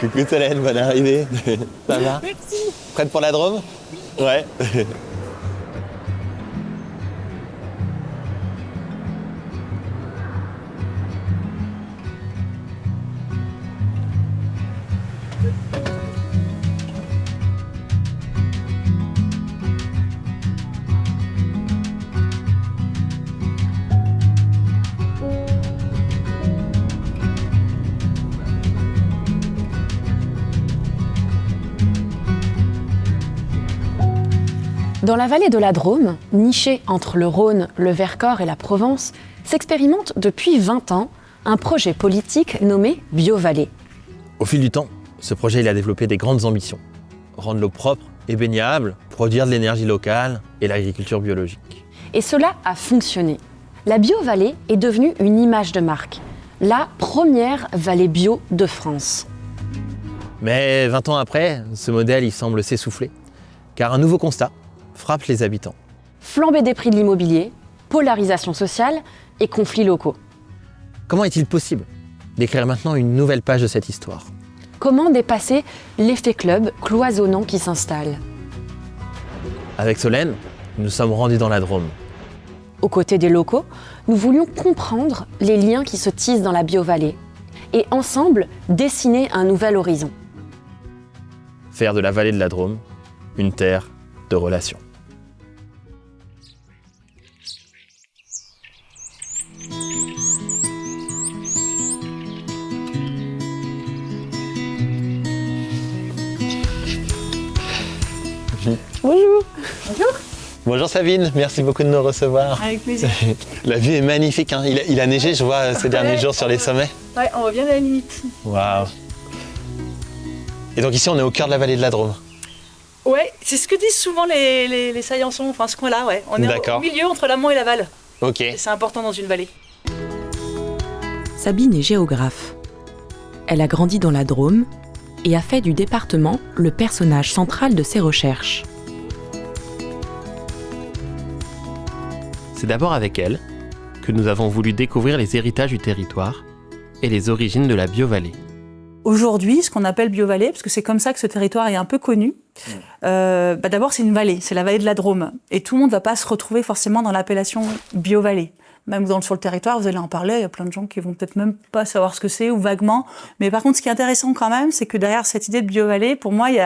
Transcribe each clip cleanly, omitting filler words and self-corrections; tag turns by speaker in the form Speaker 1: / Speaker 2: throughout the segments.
Speaker 1: Coucou Solène, bonne arrivée. Ça va?
Speaker 2: Merci.
Speaker 1: Prête pour la Drôme? Ouais.
Speaker 2: Dans la vallée de la Drôme, nichée entre le Rhône, le Vercors et la Provence, s'expérimente depuis 20 ans un projet politique nommé BioVallée.
Speaker 1: Au fil du temps, ce projet il a développé des grandes ambitions. Rendre l'eau propre et baignable, produire de l'énergie locale et l'agriculture biologique.
Speaker 2: Et cela a fonctionné. La BioVallée est devenue une image de marque, la première vallée bio de France.
Speaker 1: Mais 20 ans après, ce modèle il semble s'essouffler, car un nouveau constat frappe les habitants.
Speaker 2: Flambée des prix de l'immobilier, polarisation sociale et conflits locaux.
Speaker 1: Comment est-il possible d'écrire maintenant une nouvelle page de cette histoire?
Speaker 2: Comment dépasser l'effet club cloisonnant qui s'installe?
Speaker 1: Avec Solène, nous sommes rendus dans la Drôme.
Speaker 2: Aux côtés des locaux, nous voulions comprendre les liens qui se tissent dans la BioVallée et ensemble dessiner un nouvel horizon.
Speaker 1: Faire de la vallée de la Drôme une terre de relations.
Speaker 2: Bonjour.
Speaker 3: Bonjour.
Speaker 1: Bonjour Sabine, merci beaucoup de nous recevoir.
Speaker 3: Avec plaisir.
Speaker 1: La vue est magnifique, hein. Il a neigé, je vois, ces derniers jours sur les sommets.
Speaker 3: Ouais, on voit bien la limite.
Speaker 1: Waouh. Et donc ici, on est au cœur de la vallée de la Drôme.
Speaker 3: Ouais, c'est ce que disent souvent les Saillançons, enfin ce coin-là, ouais. On est au milieu entre l'amont et l'aval.
Speaker 1: Ok.
Speaker 3: Et c'est important dans une vallée.
Speaker 4: Sabine est géographe. Elle a grandi dans la Drôme et a fait du département le personnage central de ses recherches.
Speaker 5: C'est d'abord avec elle que nous avons voulu découvrir les héritages du territoire et les origines de la BioVallée.
Speaker 3: Aujourd'hui, ce qu'on appelle BioVallée, parce que c'est comme ça que ce territoire est un peu connu, d'abord c'est une vallée, c'est la vallée de la Drôme. Et tout le monde ne va pas se retrouver forcément dans l'appellation BioVallée. Même sur le territoire, vous allez en parler, il y a plein de gens qui vont peut-être même pas savoir ce que c'est, ou vaguement. Mais par contre, ce qui est intéressant quand même, c'est que derrière cette idée de BioVallée, pour moi, il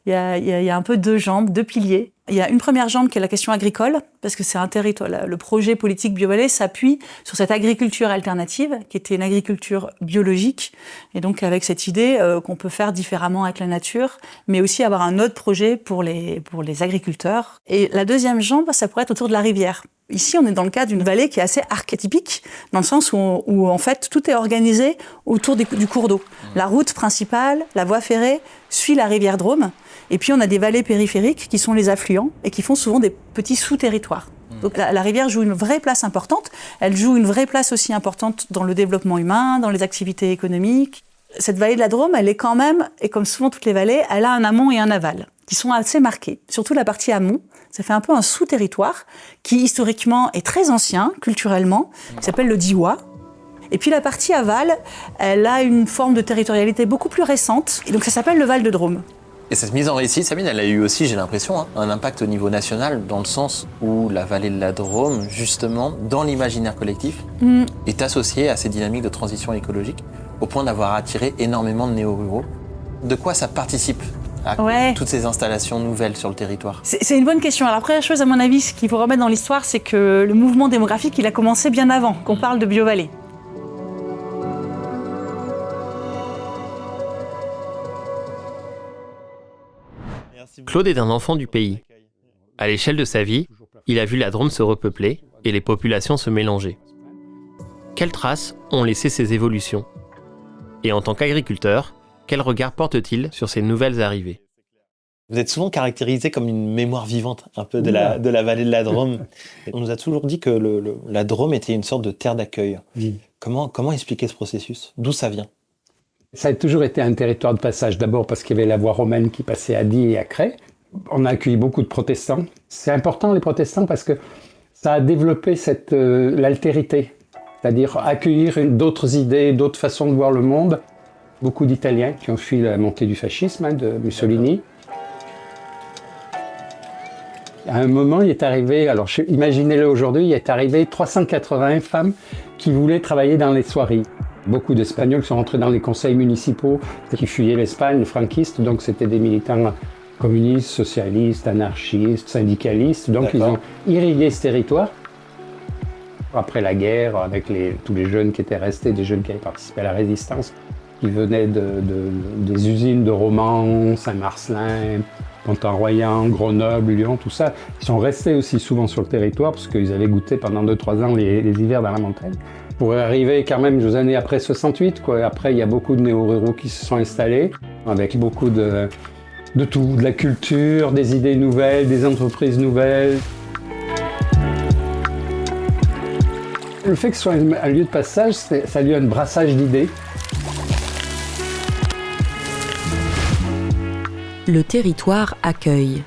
Speaker 3: y a un peu deux jambes, deux piliers. Il y a une première jambe qui est la question agricole, parce que c'est un territoire. Le projet politique BioVallée s'appuie sur cette agriculture alternative, qui était une agriculture biologique, et donc avec cette idée qu'on peut faire différemment avec la nature, mais aussi avoir un autre projet pour les agriculteurs. Et la deuxième jambe, ça pourrait être autour de la rivière. Ici, on est dans le cas d'une vallée qui est assez archétypique, dans le sens où en fait, tout est organisé autour du cours d'eau. La route principale, la voie ferrée, suit la rivière Drôme. Et puis, on a des vallées périphériques qui sont les affluents et qui font souvent des petits sous-territoires. Donc, la rivière joue une vraie place importante. Elle joue une vraie place aussi importante dans le développement humain, dans les activités économiques. Cette vallée de la Drôme, elle est quand même, et comme souvent toutes les vallées, elle a un amont et un aval qui sont assez marqués. Surtout la partie amont, ça fait un peu un sous-territoire qui historiquement est très ancien, culturellement, qui s'appelle le Diois. Et puis la partie aval, elle a une forme de territorialité beaucoup plus récente, et donc ça s'appelle le Val de Drôme.
Speaker 6: Et cette mise en récit, Sabine, elle a eu aussi, j'ai l'impression, un impact au niveau national, dans le sens où la vallée de la Drôme, justement, dans l'imaginaire collectif, est associée à ces dynamiques de transition écologique, au point d'avoir attiré énormément de néo-ruraux. De quoi ça participe à toutes ces installations nouvelles sur le territoire?
Speaker 3: C'est une bonne question. Alors, la première chose, à mon avis, ce qu'il faut remettre dans l'histoire, c'est que le mouvement démographique, il a commencé bien avant qu'on parle de BioVallée.
Speaker 5: Claude est un enfant du pays. À l'échelle de sa vie, il a vu la Drôme se repeupler et les populations se mélanger. Quelles traces ont laissé ces évolutions? Et en tant qu'agriculteur, quel regard porte-t-il sur ces nouvelles arrivées?
Speaker 1: Vous êtes souvent caractérisé comme une mémoire vivante un peu de la vallée de la Drôme. On nous a toujours dit que la Drôme était une sorte de terre d'accueil. Comment expliquer ce processus? D'où ça vient?
Speaker 7: Ça a toujours été un territoire de passage, d'abord parce qu'il y avait la voie romaine qui passait à Die et à Cré. On a accueilli beaucoup de protestants. C'est important les protestants parce que ça a développé l'altérité, c'est-à-dire accueillir d'autres idées, d'autres façons de voir le monde. Beaucoup d'Italiens qui ont fui la montée du fascisme de Mussolini. À un moment, il est arrivé, alors imaginez-le aujourd'hui, il est arrivé 380 femmes qui voulaient travailler dans les soieries. Beaucoup d'Espagnols sont rentrés dans les conseils municipaux qui fuyaient l'Espagne, les franquistes, donc c'était des militants communistes, socialistes, anarchistes, syndicalistes, donc ils ont irrigué ce territoire. Après la guerre, avec tous les jeunes qui étaient restés, des jeunes qui avaient participé à la résistance, qui venaient des usines de Romans, Saint-Marcelin, Pont-en-Royan, Grenoble, Lyon, tout ça, ils sont restés aussi souvent sur le territoire parce qu'ils avaient goûté pendant 2-3 ans les hivers dans la montagne. Pour arriver quand même aux années après 68, quoi. Après, il y a beaucoup de néo-ruraux qui se sont installés, avec beaucoup de tout, de la culture, des idées nouvelles, des entreprises nouvelles. Le fait que ce soit un lieu de passage, ça lui a un brassage d'idées.
Speaker 4: Le territoire accueille.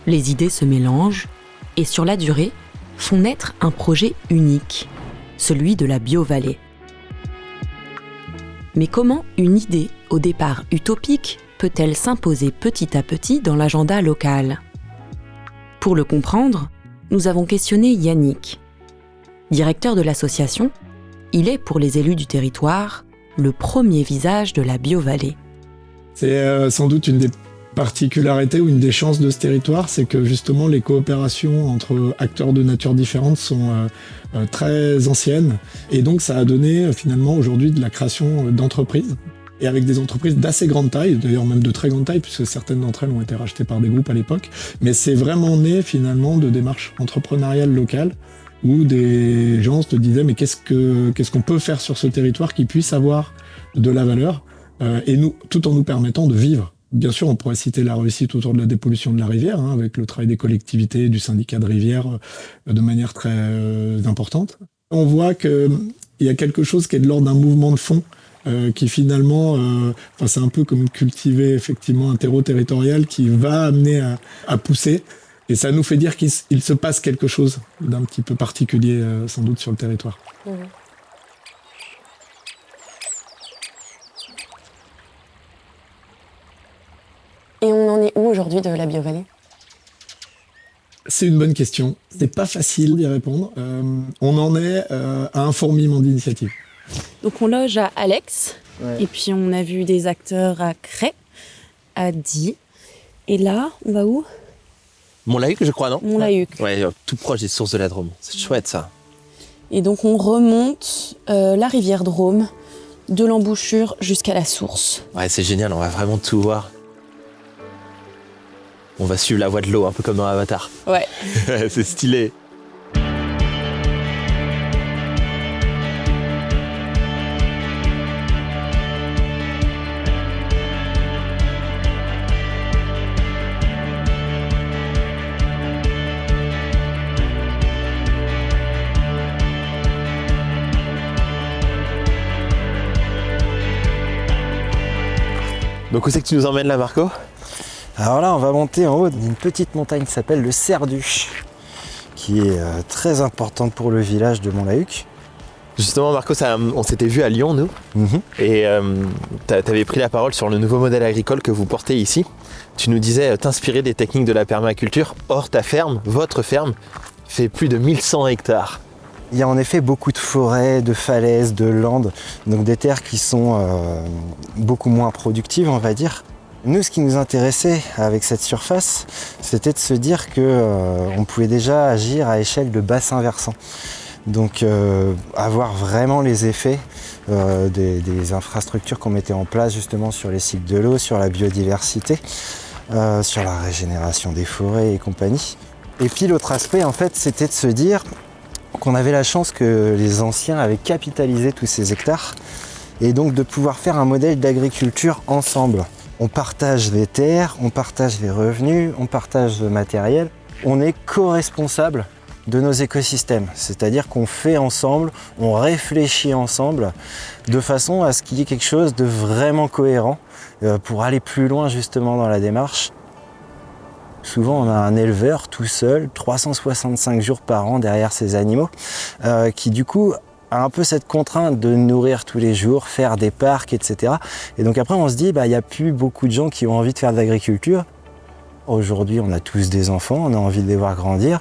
Speaker 4: Les idées se mélangent et sur la durée, font naître un projet unique, celui de la Biovallée. Mais comment une idée, au départ utopique, peut-elle s'imposer petit à petit dans l'agenda local ? Pour le comprendre, nous avons questionné Yannick. Directeur de l'association, il est pour les élus du territoire le premier visage de la Biovallée.
Speaker 8: C'est sans doute une des particularités ou une des chances de ce territoire, c'est que justement les coopérations entre acteurs de nature différentes sont très anciennes et donc ça a donné finalement aujourd'hui de la création d'entreprises et avec des entreprises d'assez grande taille, d'ailleurs même de très grande taille puisque certaines d'entre elles ont été rachetées par des groupes à l'époque, mais c'est vraiment né finalement de démarches entrepreneuriales locales où des gens se disaient mais qu'est-ce qu'on peut faire sur ce territoire qui puisse avoir de la valeur et nous, tout en nous permettant de vivre. Bien sûr, on pourrait citer la réussite autour de la dépollution de la rivière, avec le travail des collectivités, du syndicat de rivière, de manière très importante. On voit qu'il y a quelque chose qui est de l'ordre d'un mouvement de fond, qui finalement, c'est un peu comme cultiver effectivement un terreau territorial qui va amener à pousser. Et ça nous fait dire qu'il se passe quelque chose d'un petit peu particulier, sans doute, sur le territoire.
Speaker 2: Mmh. Et on en est où aujourd'hui de la Biovallée ?
Speaker 8: C'est une bonne question. C'est pas facile d'y répondre. On en est à un fourmillement d'initiatives.
Speaker 9: Donc on loge à Alex, et puis on a vu des acteurs à Cray, à Die. Et là, on va où ?
Speaker 6: Montlahuc, je crois, non ?
Speaker 9: Montlahuc.
Speaker 6: Ouais, tout proche des sources de la Drôme. C'est chouette, ça.
Speaker 9: Et donc on remonte la rivière Drôme, de l'embouchure jusqu'à la source.
Speaker 6: Ouais, c'est génial, on va vraiment tout voir. On va suivre la voie de l'eau, un peu comme dans Avatar.
Speaker 9: Ouais.
Speaker 6: C'est stylé. Donc où c'est que tu nous emmènes là, Marco ?
Speaker 10: Alors là, on va monter en haut d'une petite montagne qui s'appelle le Cerduche, qui est très importante pour le village de Montlahuc.
Speaker 6: Justement, Marco, on s'était vu à Lyon, nous, et tu avais pris la parole sur le nouveau modèle agricole que vous portez ici. Tu nous disais t'inspirer des techniques de la permaculture. Or, ta ferme, votre ferme, fait plus de 1100 hectares.
Speaker 10: Il y a en effet beaucoup de forêts, de falaises, de landes, donc des terres qui sont beaucoup moins productives, on va dire. Nous, ce qui nous intéressait avec cette surface, c'était de se dire qu'on pouvait déjà agir à échelle de bassin versant. Donc avoir vraiment les effets des infrastructures qu'on mettait en place justement sur les cycles de l'eau, sur la biodiversité, sur la régénération des forêts et compagnie. Et puis l'autre aspect, en fait, c'était de se dire qu'on avait la chance que les anciens avaient capitalisé tous ces hectares et donc de pouvoir faire un modèle d'agriculture ensemble. On partage les terres, on partage les revenus, on partage le matériel. On est co-responsable de nos écosystèmes, c'est-à-dire qu'on fait ensemble, on réfléchit ensemble de façon à ce qu'il y ait quelque chose de vraiment cohérent pour aller plus loin justement dans la démarche. Souvent on a un éleveur tout seul, 365 jours par an derrière ses animaux, qui du coup a un peu cette contrainte de nourrir tous les jours, faire des parcs, etc. Et donc après, on se dit, il n'y a plus beaucoup de gens qui ont envie de faire de l'agriculture. Aujourd'hui, on a tous des enfants, on a envie de les voir grandir.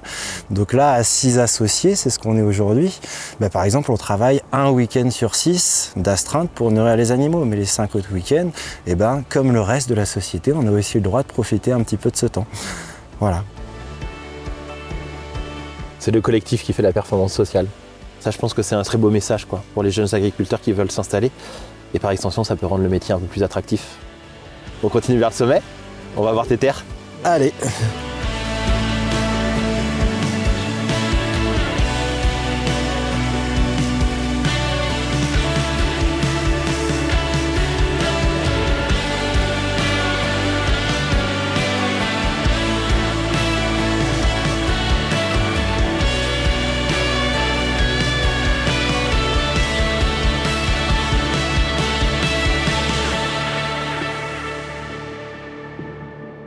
Speaker 10: Donc là, à 6 associés, c'est ce qu'on est aujourd'hui. Par exemple, on travaille un week-end sur 6 d'astreinte pour nourrir les animaux. Mais les 5 autres week-ends, comme le reste de la société, on a aussi le droit de profiter un petit peu de ce temps. Voilà.
Speaker 1: C'est le collectif qui fait la performance sociale. Ça, je pense que c'est un très beau message pour les jeunes agriculteurs qui veulent s'installer. Et par extension, ça peut rendre le métier un peu plus attractif. On continue vers le sommet, on va voir tes terres.
Speaker 10: Allez.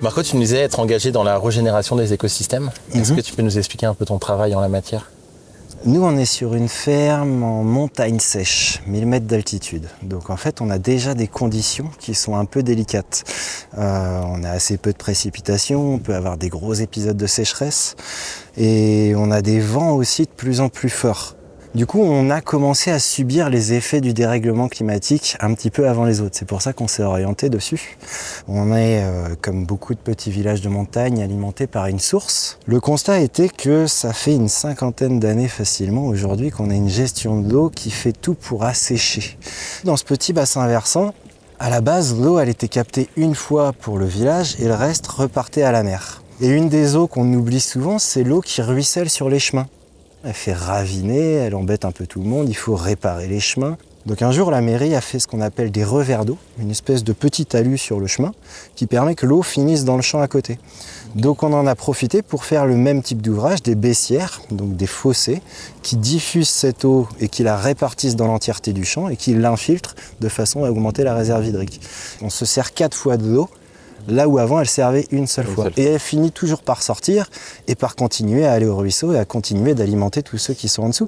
Speaker 6: Marco, tu nous disais être engagé dans la régénération des écosystèmes. Est-ce que tu peux nous expliquer un peu ton travail en la matière ?
Speaker 10: Nous, on est sur une ferme en montagne sèche, 1000 mètres d'altitude. Donc en fait, on a déjà des conditions qui sont un peu délicates. On a assez peu de précipitations, on peut avoir des gros épisodes de sécheresse et on a des vents aussi de plus en plus forts. Du coup, on a commencé à subir les effets du dérèglement climatique un petit peu avant les autres. C'est pour ça qu'on s'est orienté dessus. On est, comme beaucoup de petits villages de montagne, alimentés par une source. Le constat était que ça fait une 50aine d'années facilement aujourd'hui qu'on a une gestion de l'eau qui fait tout pour assécher. Dans ce petit bassin versant, à la base, l'eau elle était captée une fois pour le village et le reste repartait à la mer. Et une des eaux qu'on oublie souvent, c'est l'eau qui ruisselle sur les chemins. Elle fait raviner, elle embête un peu tout le monde, il faut réparer les chemins. Donc un jour, la mairie a fait ce qu'on appelle des revers d'eau, une espèce de petit talus sur le chemin qui permet que l'eau finisse dans le champ à côté. Donc on en a profité pour faire le même type d'ouvrage, des baissières, donc des fossés, qui diffusent cette eau et qui la répartissent dans l'entièreté du champ et qui l'infiltrent de façon à augmenter la réserve hydrique. On se sert 4 fois de l'eau, là où avant elle servait une seule fois. Et elle finit toujours par sortir et par continuer à aller au ruisseau et à continuer d'alimenter tous ceux qui sont en dessous.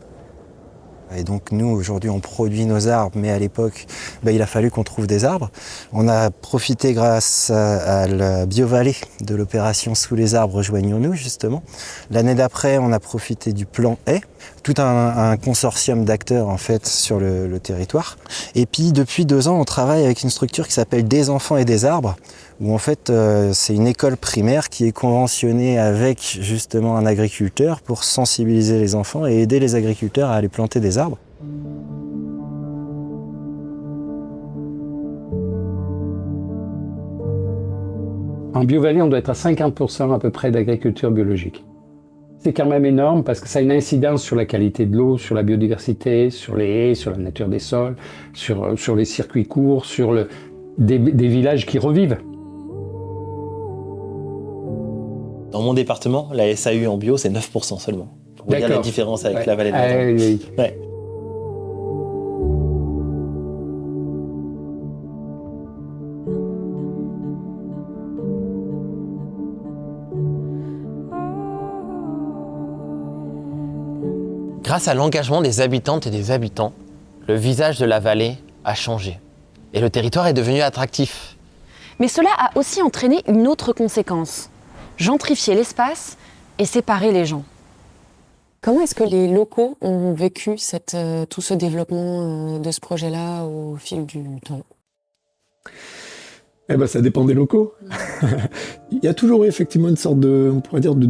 Speaker 10: Et donc nous, aujourd'hui, on produit nos arbres, mais à l'époque, il a fallu qu'on trouve des arbres. On a profité grâce à la BioVallée de l'opération Sous les arbres, rejoignons-nous, justement. L'année d'après, on a profité du plan Haie, tout un consortium d'acteurs, en fait, sur le territoire. Et puis, depuis 2 ans, on travaille avec une structure qui s'appelle Des enfants et des arbres, où en fait, c'est une école primaire qui est conventionnée avec, justement, un agriculteur pour sensibiliser les enfants et aider les agriculteurs à aller planter des arbres.
Speaker 7: En BioVallée, on doit être à 50% à peu près d'agriculture biologique. C'est quand même énorme parce que ça a une incidence sur la qualité de l'eau, sur la biodiversité, sur les haies, sur la nature des sols, sur les circuits courts, sur des villages qui revivent.
Speaker 1: Dans mon département, la SAU en bio, c'est 9% seulement. Pour vous dire la différence avec la vallée de la Drôme.
Speaker 7: Oui.
Speaker 1: Ouais.
Speaker 6: Grâce à l'engagement des habitantes et des habitants, le visage de la vallée a changé. Et le territoire est devenu attractif.
Speaker 2: Mais cela a aussi entraîné une autre conséquence. Gentrifier l'espace et séparer les gens.
Speaker 9: Comment est-ce que les locaux ont vécu tout ce développement de ce projet-là au fil du temps ?
Speaker 8: Ça dépend des locaux. Il y a toujours effectivement une sorte de, on pourrait dire, de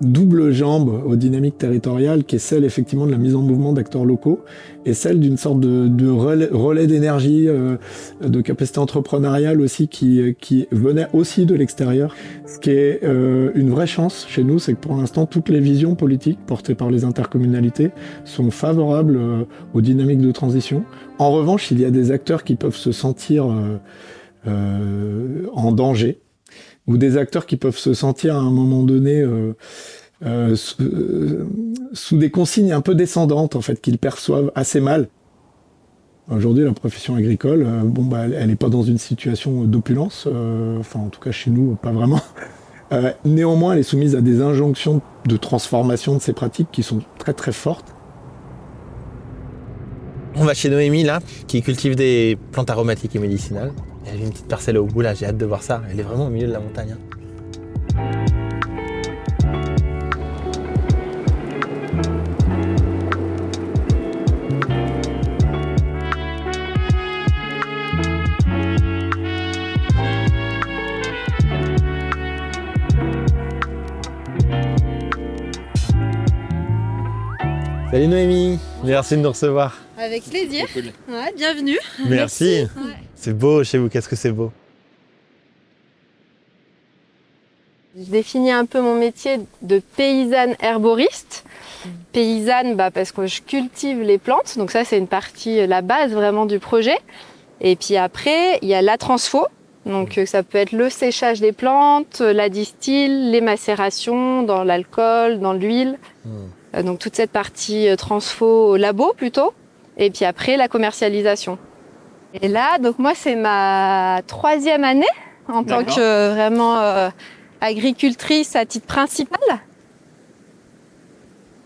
Speaker 8: double jambe aux dynamiques territoriales qui est celle effectivement de la mise en mouvement d'acteurs locaux et celle d'une sorte de relais d'énergie, de capacité entrepreneuriale aussi qui venait aussi de l'extérieur. Ce qui est une vraie chance chez nous, c'est que pour l'instant toutes les visions politiques portées par les intercommunalités sont favorables aux dynamiques de transition. En revanche, il y a des acteurs qui peuvent se sentir en danger, ou des acteurs qui peuvent se sentir à un moment donné sous des consignes un peu descendantes, en fait, qu'ils perçoivent assez mal. Aujourd'hui, la profession agricole, elle n'est pas dans une situation d'opulence, en tout cas chez nous, pas vraiment. Néanmoins, elle est soumise à des injonctions de transformation de ces pratiques qui sont très très fortes.
Speaker 1: On va chez Noémie, là, qui cultive des plantes aromatiques et médicinales. Elle a une petite parcelle au bout, là, j'ai hâte de voir ça. Elle est vraiment au milieu de la montagne. Salut Noémie, merci de nous recevoir.
Speaker 11: Avec plaisir, ouais, bienvenue.
Speaker 1: Merci.
Speaker 11: Ouais.
Speaker 1: C'est beau chez vous, qu'est-ce que c'est beau.
Speaker 11: Je définis un peu mon métier de paysanne herboriste. Paysanne parce que je cultive les plantes, donc ça c'est une partie, la base vraiment du projet. Et puis après, il y a la transfo, donc ça peut être le séchage des plantes, la distille, les macérations dans l'alcool, dans l'huile. Donc toute cette partie transfo au labo plutôt, et puis après la commercialisation. Et là, donc moi c'est ma 3e année en tant que vraiment agricultrice à titre principal.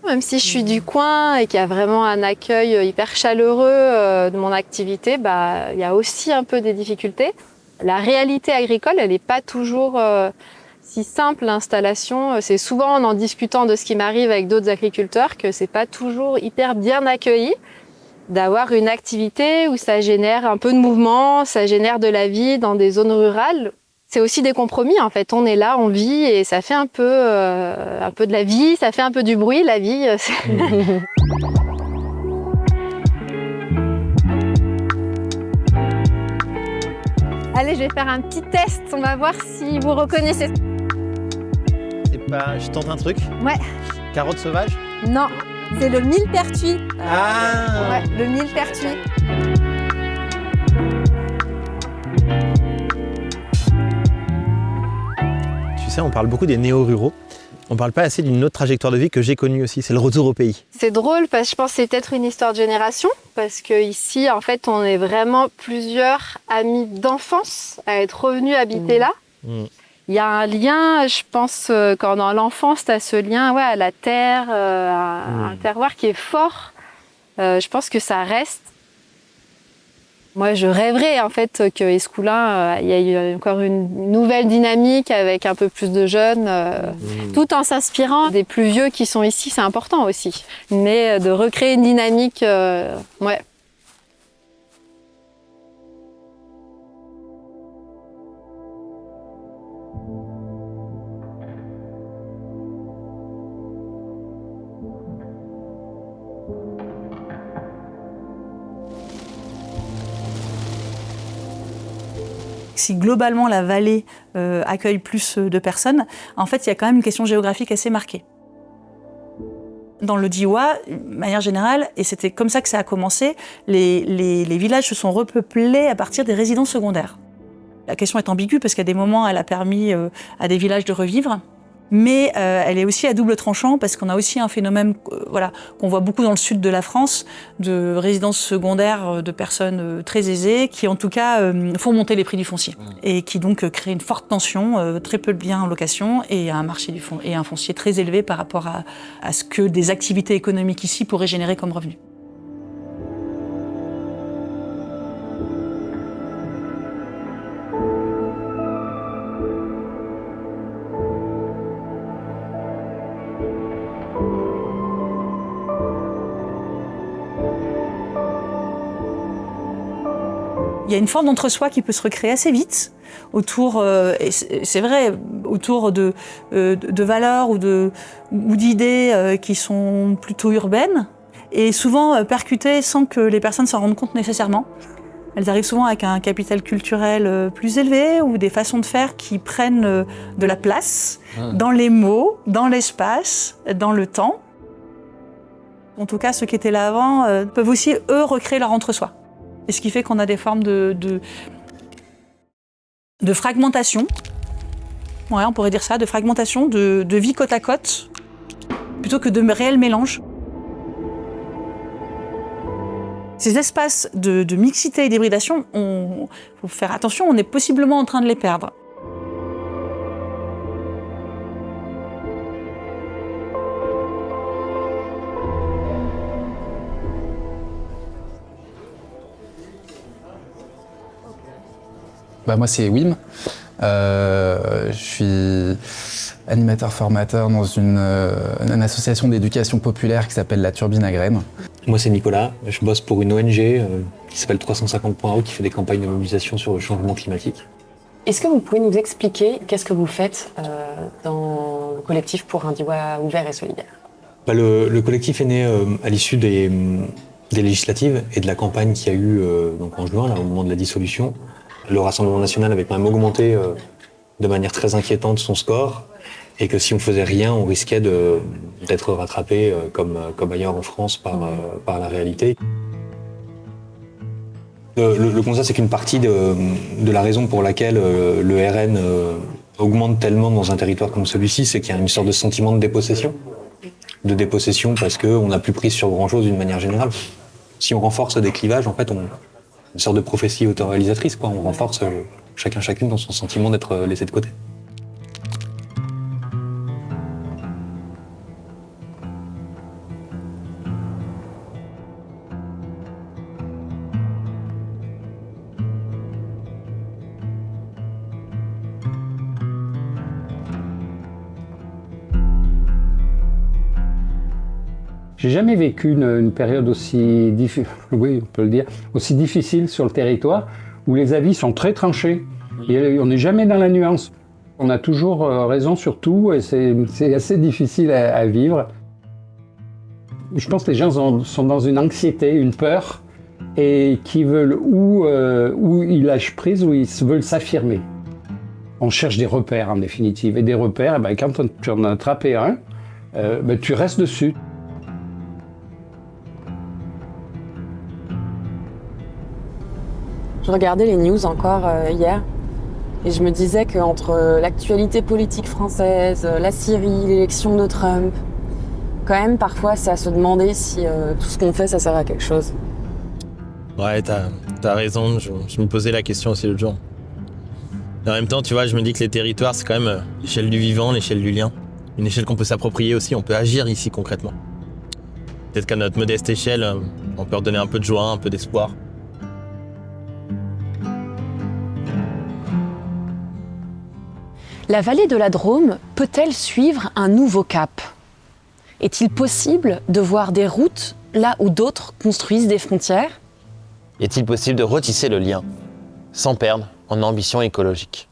Speaker 11: Même si je suis du coin et qu'il y a vraiment un accueil hyper chaleureux de mon activité, il y a aussi un peu des difficultés. La réalité agricole, elle n'est pas toujours si simple l'installation. C'est souvent en discutant de ce qui m'arrive avec d'autres agriculteurs que c'est pas toujours hyper bien accueilli d'avoir une activité où ça génère un peu de mouvement, ça génère de la vie dans des zones rurales. C'est aussi des compromis en fait. On est là, on vit et ça fait un peu de la vie, ça fait un peu du bruit, la vie. Allez, je vais faire un petit test, on va voir si vous reconnaissez.
Speaker 1: Je tente un truc.
Speaker 11: Ouais.
Speaker 1: Carotte sauvage?
Speaker 11: Non, c'est le millepertuis.
Speaker 1: Ah
Speaker 11: ouais, le millepertuis.
Speaker 1: Tu sais, on parle beaucoup des néo-ruraux. On parle pas assez d'une autre trajectoire de vie que j'ai connue aussi, c'est le retour au pays.
Speaker 11: C'est drôle parce que je pense que c'est peut-être une histoire de génération, parce qu'ici, en fait, on est vraiment plusieurs amis d'enfance à être revenus habiter là. Il y a un lien, je pense, quand dans l'enfance, tu as ce lien à la terre, à un terroir qui est fort. Je pense que ça reste. Moi, je rêverais en fait que Escoulin, il y ait encore une nouvelle dynamique avec un peu plus de jeunes, tout en s'inspirant des plus vieux qui sont ici, c'est important aussi. Mais de recréer une dynamique, ouais.
Speaker 3: Si globalement la vallée accueille plus de personnes, en fait, il y a quand même une question géographique assez marquée. Dans le Diois, de manière générale, et c'était comme ça que ça a commencé, les villages se sont repeuplés à partir des résidences secondaires. La question est ambiguë parce qu'à des moments, elle a permis à des villages de revivre. Mais elle est aussi à double tranchant parce qu'on a aussi un phénomène qu'on voit beaucoup dans le sud de la France, de résidences secondaires de personnes très aisées qui en tout cas font monter les prix du foncier et qui donc créent une forte tension, très peu de biens en location et un marché et un foncier très élevé par rapport à ce que des activités économiques ici pourraient générer comme revenus. Il y a une forme d'entre-soi qui peut se recréer assez vite autour, et c'est vrai, autour de valeurs ou d'idées qui sont plutôt urbaines et souvent percutées sans que les personnes s'en rendent compte nécessairement. Elles arrivent souvent avec un capital culturel plus élevé ou des façons de faire qui prennent de la place dans les mots, dans l'espace, dans le temps. En tout cas, ceux qui étaient là avant peuvent aussi, eux, recréer leur entre-soi. Et ce qui fait qu'on a des formes de fragmentation. Ouais, on pourrait dire ça, de fragmentation, de vie côte à côte, plutôt que de réel mélange. Ces espaces de mixité et d'hybridation, il faut faire attention, on est possiblement en train de les perdre.
Speaker 12: Moi, c'est Wim. Je suis animateur-formateur dans une association d'éducation populaire qui s'appelle La Turbine à Graines.
Speaker 13: Moi, c'est Nicolas. Je bosse pour une ONG qui s'appelle 350.org qui fait des campagnes de mobilisation sur le changement climatique.
Speaker 2: Est-ce que vous pouvez nous expliquer qu'est-ce que vous faites dans le collectif pour un Diois ouvert et solidaire ?
Speaker 13: Le collectif est né à l'issue des législatives et de la campagne qu'il y a eu donc en juin, là, au moment de la dissolution. Le Rassemblement national avait quand même augmenté de manière très inquiétante son score et que si on faisait rien, on risquait d'être rattrapé comme ailleurs en France par la réalité. Le constat, c'est qu'une partie de la raison pour laquelle le RN augmente tellement dans un territoire comme celui-ci, c'est qu'il y a une sorte de sentiment de dépossession. De dépossession parce qu'on n'a plus prise sur grand-chose d'une manière générale. Si on renforce des clivages, en fait, une sorte de prophétie autoréalisatrice, quoi. On renforce chacune dans son sentiment d'être laissé de côté.
Speaker 7: J'ai jamais vécu une période aussi oui, on peut le dire, aussi difficile sur le territoire où les avis sont très tranchés et on n'est jamais dans la nuance. On a toujours raison sur tout et c'est assez difficile à vivre. Je pense que les gens sont dans une anxiété, une peur et qui veulent ou ils lâchent prise ou ils veulent s'affirmer. On cherche des repères en définitive et des repères, quand tu en as attrapé un, tu restes dessus.
Speaker 9: Je regardais les news encore hier et je me disais qu'entre l'actualité politique française, la Syrie, l'élection de Trump, quand même parfois c'est à se demander si tout ce qu'on fait ça sert à quelque chose.
Speaker 5: Ouais, t'as raison, je me posais la question aussi l'autre jour. En même temps, tu vois, je me dis que les territoires c'est quand même l'échelle du vivant, l'échelle du lien. Une échelle qu'on peut s'approprier aussi, on peut agir ici concrètement. Peut-être qu'à notre modeste échelle, on peut redonner un peu de joie, un peu d'espoir.
Speaker 2: La vallée de la Drôme peut-elle suivre un nouveau cap ? Est-il possible de voir des routes là où d'autres construisent des frontières ?
Speaker 6: Est-il possible de retisser le lien, sans perdre en ambition écologique ?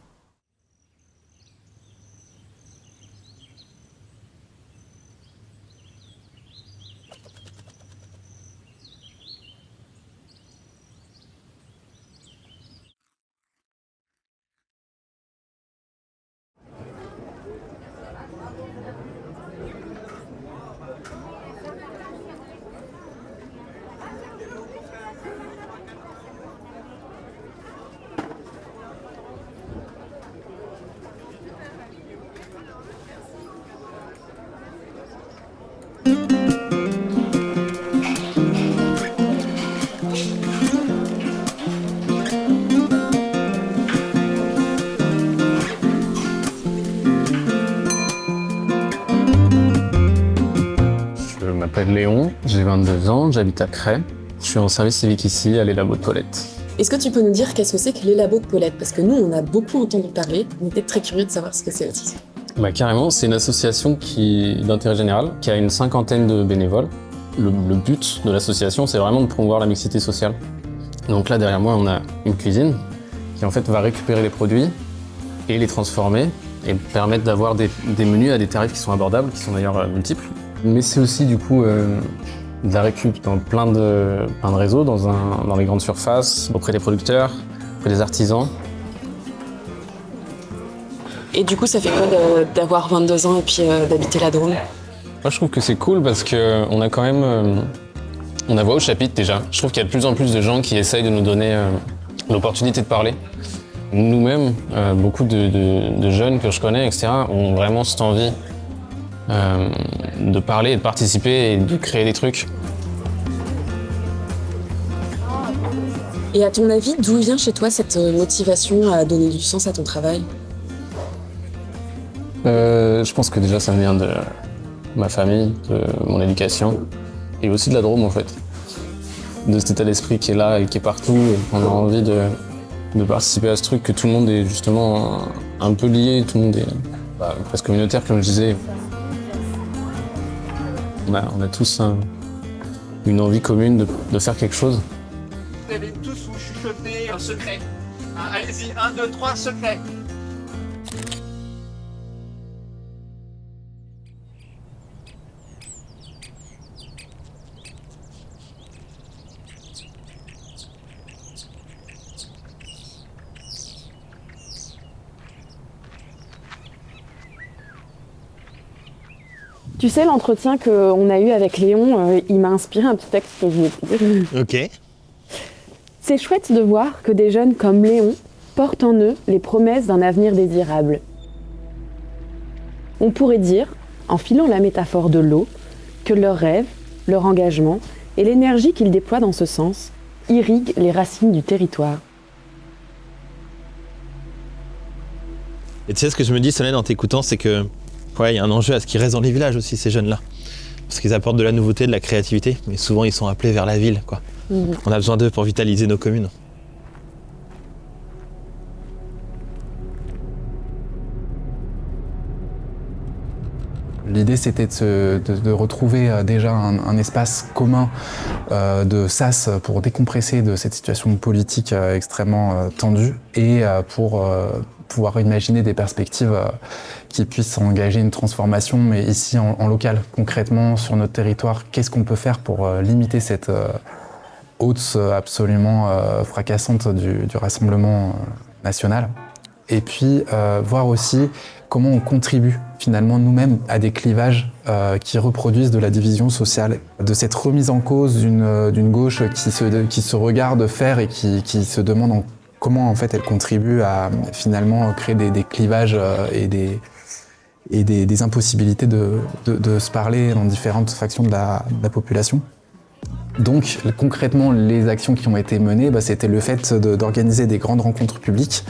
Speaker 14: Je m'appelle Léon, j'ai 22 ans, j'habite à Cray. Je suis en service civique ici, à les labos de Paulette.
Speaker 9: Est-ce que tu peux nous dire qu'est-ce que c'est que les labos de Paulette ? Parce que nous, on a beaucoup entendu parler, on était très curieux de savoir ce que c'est aussi.
Speaker 14: Carrément, c'est une association d'intérêt général qui a une 50aine de bénévoles. Le but de l'association, c'est vraiment de promouvoir la mixité sociale. Donc là, derrière moi, on a une cuisine qui en fait va récupérer les produits et les transformer et permettre d'avoir des menus à des tarifs qui sont abordables, qui sont d'ailleurs multiples. Mais c'est aussi du coup de la récup dans plein de réseaux, dans les grandes surfaces, auprès des producteurs, auprès des artisans.
Speaker 9: Et du coup, ça fait quoi d'avoir 22 ans et puis d'habiter la Drôme ?
Speaker 14: Moi, je trouve que c'est cool parce qu'on a quand même... on a voix au chapitre déjà. Je trouve qu'il y a de plus en plus de gens qui essayent de nous donner l'opportunité de parler. Nous-mêmes, beaucoup de jeunes que je connais, etc., ont vraiment cette envie de parler, de participer et de créer des trucs.
Speaker 9: Et à ton avis, d'où vient chez toi cette motivation à donner du sens à ton travail ?
Speaker 14: Je pense que déjà ça vient de ma famille, de mon éducation et aussi de la Drôme en fait. De cet état d'esprit qui est là et qui est partout et qu'on a envie de de participer à ce truc, que tout le monde est justement un peu lié, tout le monde est presque communautaire, comme je disais. On a tous une envie commune de faire quelque chose.
Speaker 15: Vous allez tous vous chuchoter en secret. Allez-y, 1, 2, 3, secret.
Speaker 9: Tu sais, l'entretien qu'on a eu avec Léon, il m'a inspiré un petit texte que je vais te lire.
Speaker 1: Ok.
Speaker 9: C'est chouette de voir que des jeunes comme Léon portent en eux les promesses d'un avenir désirable. On pourrait dire, en filant la métaphore de l'eau, que leurs rêves, leur engagement et l'énergie qu'ils déploient dans ce sens irriguent les racines du territoire.
Speaker 1: Et tu sais ce que je me dis, Solène, en t'écoutant, c'est que il y a un enjeu à ce qu'ils restent dans les villages aussi, ces jeunes-là. Parce qu'ils apportent de la nouveauté, de la créativité, mais souvent ils sont appelés vers la ville, quoi. On a besoin d'eux pour vitaliser nos communes.
Speaker 12: L'idée, c'était de retrouver déjà un espace commun de sas pour décompresser de cette situation politique extrêmement tendue et pour pouvoir imaginer des perspectives qui puissent engager une transformation, mais ici en local, concrètement, sur notre territoire. Qu'est-ce qu'on peut faire pour limiter cette hausse absolument fracassante du Rassemblement national? Et puis voir aussi comment on contribue finalement nous-mêmes à des clivages qui reproduisent de la division sociale, de cette remise en cause d'une gauche qui se regarde faire et qui se demande comment en fait elle contribue à finalement créer des clivages et des impossibilités de se parler dans différentes factions de la population. Donc concrètement, les actions qui ont été menées, c'était le fait d'organiser des grandes rencontres publiques,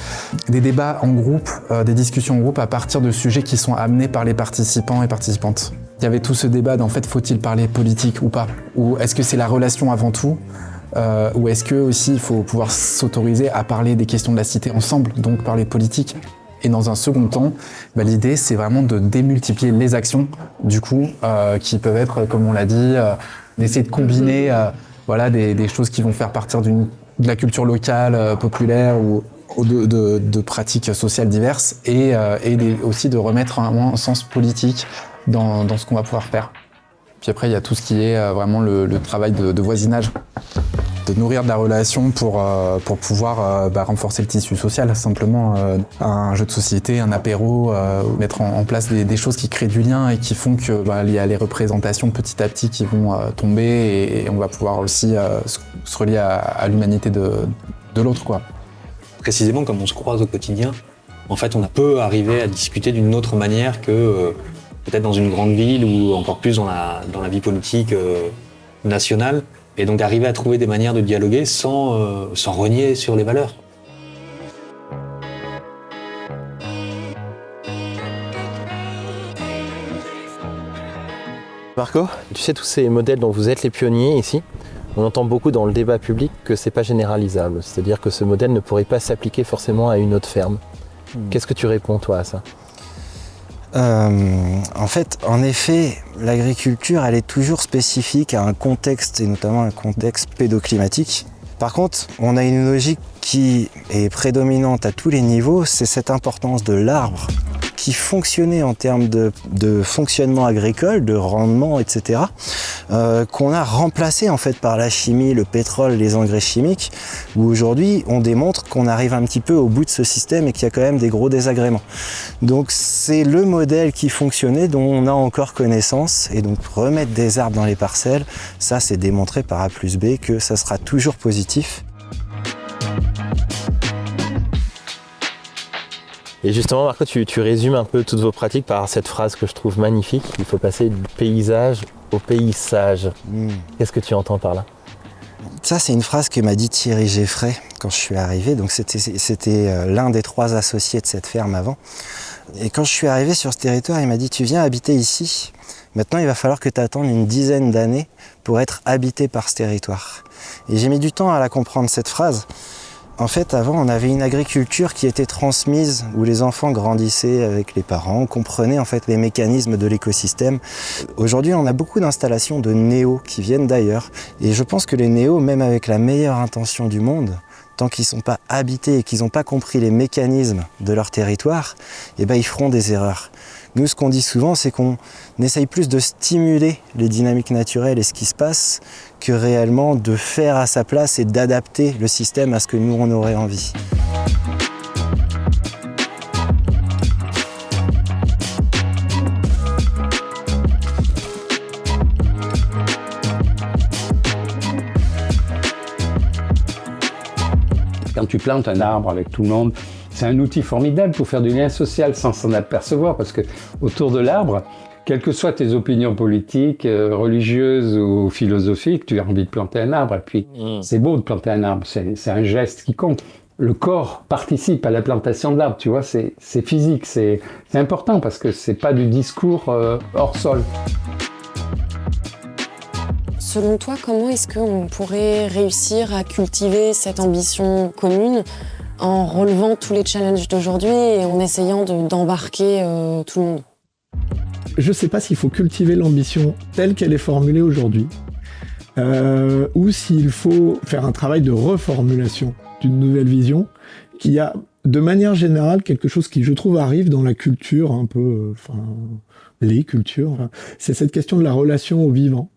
Speaker 12: des débats en groupe, des discussions en groupe à partir de sujets qui sont amenés par les participants et participantes. Il y avait tout ce débat d'en fait, faut-il parler politique ou pas? Ou est-ce que c'est la relation avant tout? Ou est-ce que aussi il faut pouvoir s'autoriser à parler des questions de la cité ensemble, donc parler politique? Et dans un second temps, l'idée c'est vraiment de démultiplier les actions, du coup, qui peuvent être, comme on l'a dit, d'essayer de combiner des choses qui vont faire partir de la culture locale, populaire ou de pratiques sociales diverses et aussi de remettre un sens politique dans ce qu'on va pouvoir faire. Puis après, il y a tout ce qui est vraiment le travail de voisinage, de nourrir de la relation pour pouvoir renforcer le tissu social, simplement un jeu de société, un apéro, mettre en place des choses qui créent du lien et qui font que il y a les représentations petit à petit qui vont tomber et on va pouvoir aussi se relier à l'humanité de l'autre, quoi.
Speaker 13: Précisément, comme on se croise au quotidien, en fait, on peut arriver à discuter d'une autre manière que peut-être dans une grande ville ou encore plus dans la vie politique nationale. Et donc arriver à trouver des manières de dialoguer sans renier sur les valeurs.
Speaker 1: Marco, tu sais, tous ces modèles dont vous êtes les pionniers ici, on entend beaucoup dans le débat public que c'est pas généralisable. C'est-à-dire que ce modèle ne pourrait pas s'appliquer forcément à une autre ferme. Qu'est-ce que tu réponds, toi, à ça ?
Speaker 10: En fait, en effet, l'agriculture, elle est toujours spécifique à un contexte, et notamment un contexte pédoclimatique. Par contre, on a une logique qui est prédominante à tous les niveaux, c'est cette importance de l'arbre qui fonctionnait en termes de fonctionnement agricole, de rendement, etc., qu'on a remplacé en fait par la chimie, le pétrole, les engrais chimiques, où aujourd'hui on démontre qu'on arrive un petit peu au bout de ce système et qu'il y a quand même des gros désagréments. Donc c'est le modèle qui fonctionnait dont on a encore connaissance, et donc remettre des arbres dans les parcelles, ça c'est démontré par A plus B que ça sera toujours positif.
Speaker 1: Et justement, Marco, tu résumes un peu toutes vos pratiques par cette phrase que je trouve magnifique. Il faut passer du paysage au paysage. Qu'est-ce que tu entends par là ?
Speaker 10: Ça, c'est une phrase que m'a dit Thierry Geffray quand je suis arrivé. Donc c'était l'un des 3 associés de cette ferme avant. Et quand je suis arrivé sur ce territoire, il m'a dit « Tu viens habiter ici. Maintenant, il va falloir que tu attendes une dizaine d'années pour être habité par ce territoire. » Et j'ai mis du temps à la comprendre, cette phrase. En fait, avant, on avait une agriculture qui était transmise, où les enfants grandissaient avec les parents, comprenaient en fait les mécanismes de l'écosystème. Aujourd'hui, on a beaucoup d'installations de néos qui viennent d'ailleurs. Et je pense que les néos, même avec la meilleure intention du monde, tant qu'ils ne sont pas habités et qu'ils n'ont pas compris les mécanismes de leur territoire, eh ben, ils feront des erreurs. Nous, ce qu'on dit souvent, c'est qu'on essaye plus de stimuler les dynamiques naturelles et ce qui se passe que réellement de faire à sa place et d'adapter le système à ce que nous, on aurait envie.
Speaker 7: Quand tu plantes un arbre avec tout le monde, c'est un outil formidable pour faire du lien social sans s'en apercevoir, parce que autour de l'arbre, quelles que soient tes opinions politiques, religieuses ou philosophiques, tu as envie de planter un arbre. Et puis, c'est beau de planter un arbre, c'est un geste qui compte. Le corps participe à la plantation de l'arbre, tu vois, c'est physique, c'est important parce que c'est pas du discours hors sol.
Speaker 9: Selon toi, comment est-ce qu'on pourrait réussir à cultiver cette ambition commune en relevant tous les challenges d'aujourd'hui et en essayant d'embarquer tout le monde?
Speaker 8: Je ne sais pas s'il faut cultiver l'ambition telle qu'elle est formulée aujourd'hui, ou s'il faut faire un travail de reformulation d'une nouvelle vision, qui a, de manière générale, quelque chose qui, je trouve, arrive dans la culture, un peu, les cultures, c'est cette question de la relation au vivant.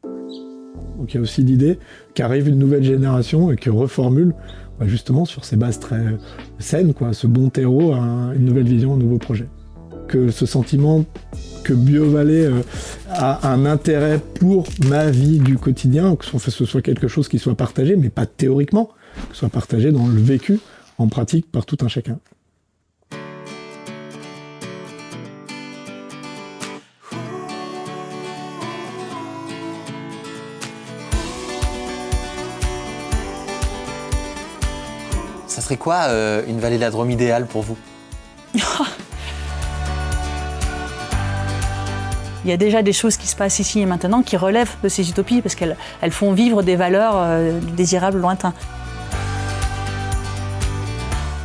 Speaker 8: Donc il y a aussi l'idée qu'arrive une nouvelle génération et qui reformule justement sur ces bases très saines, ce bon terreau à une nouvelle vision, un nouveau projet. Que ce sentiment que BioVallée a un intérêt pour ma vie du quotidien, que ce soit quelque chose qui soit partagé, mais pas théoriquement, que ce soit partagé dans le vécu, en pratique, par tout un chacun.
Speaker 6: Ça serait quoi une vallée de la Drôme idéale pour vous?
Speaker 3: Il y a déjà des choses qui se passent ici et maintenant qui relèvent de ces utopies parce qu'elles font vivre des valeurs désirables lointains.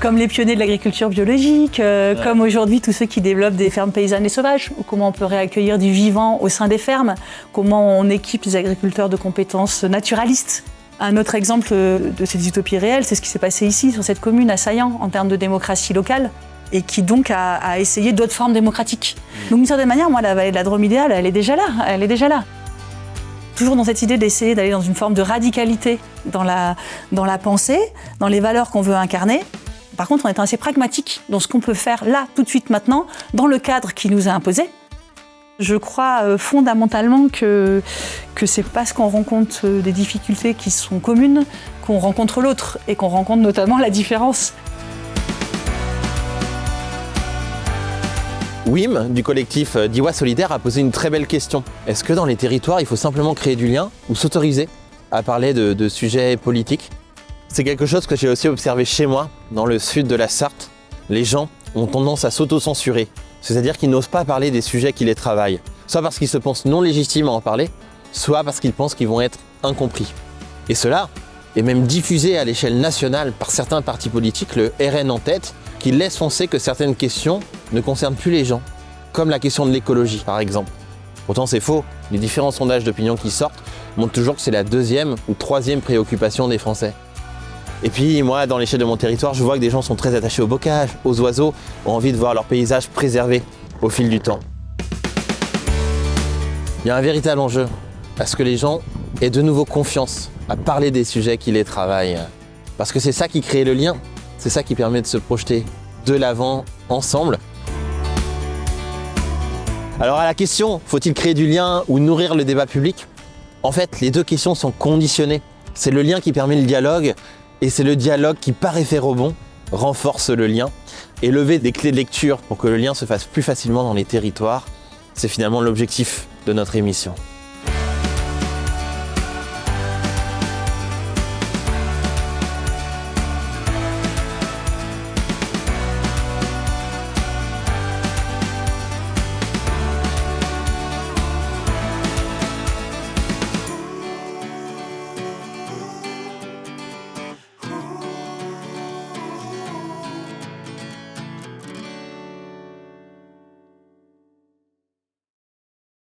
Speaker 3: Comme les pionniers de l'agriculture biologique, comme aujourd'hui tous ceux qui développent des fermes paysannes et sauvages, ou comment on peut réaccueillir du vivant au sein des fermes, comment on équipe les agriculteurs de compétences naturalistes. Un autre exemple de ces utopies réelles, c'est ce qui s'est passé ici, sur cette commune à Saillant, en termes de démocratie locale, et qui donc a essayé d'autres formes démocratiques. Donc d'une certaine manière, moi, la vallée de la Drôme idéale, elle est déjà là. Toujours dans cette idée d'essayer d'aller dans une forme de radicalité dans la pensée, dans les valeurs qu'on veut incarner. Par contre, en étant assez pragmatique dans ce qu'on peut faire là, tout de suite, maintenant, dans le cadre qui nous a imposé. Je crois fondamentalement que c'est parce qu'on rencontre des difficultés qui sont communes qu'on rencontre l'autre et qu'on rencontre notamment la différence.
Speaker 6: Wim, du collectif Diwa Solidaire, a posé une très belle question. Est-ce que dans les territoires, il faut simplement créer du lien ou s'autoriser à parler de sujets politiques? C'est quelque chose que j'ai aussi observé chez moi, dans le sud de la Sarthe. Les gens ont tendance à s'auto-censurer. C'est-à-dire qu'ils n'osent pas parler des sujets qui les travaillent. Soit parce qu'ils se pensent non légitimes à en parler, soit parce qu'ils pensent qu'ils vont être incompris. Et cela est même diffusé à l'échelle nationale par certains partis politiques, le RN en tête, qui laissent penser que certaines questions ne concernent plus les gens, comme la question de l'écologie par exemple. Pourtant c'est faux, les différents sondages d'opinion qui sortent montrent toujours que c'est la deuxième ou troisième préoccupation des Français. Et puis moi, dans l'échelle de mon territoire, je vois que des gens sont très attachés au bocage, aux oiseaux, ont envie de voir leur paysage préservé au fil du temps. Il y a un véritable enjeu à ce que les gens aient de nouveau confiance à parler des sujets qui les travaillent. Parce que c'est ça qui crée le lien, c'est ça qui permet de se projeter de l'avant ensemble. Alors à la question, faut-il créer du lien ou nourrir le débat public? En fait, les deux questions sont conditionnées. C'est le lien qui permet le dialogue, et c'est le dialogue qui, par effet rebond, renforce le lien. Et lever des clés de lecture pour que le lien se fasse plus facilement dans les territoires, c'est finalement l'objectif de notre émission.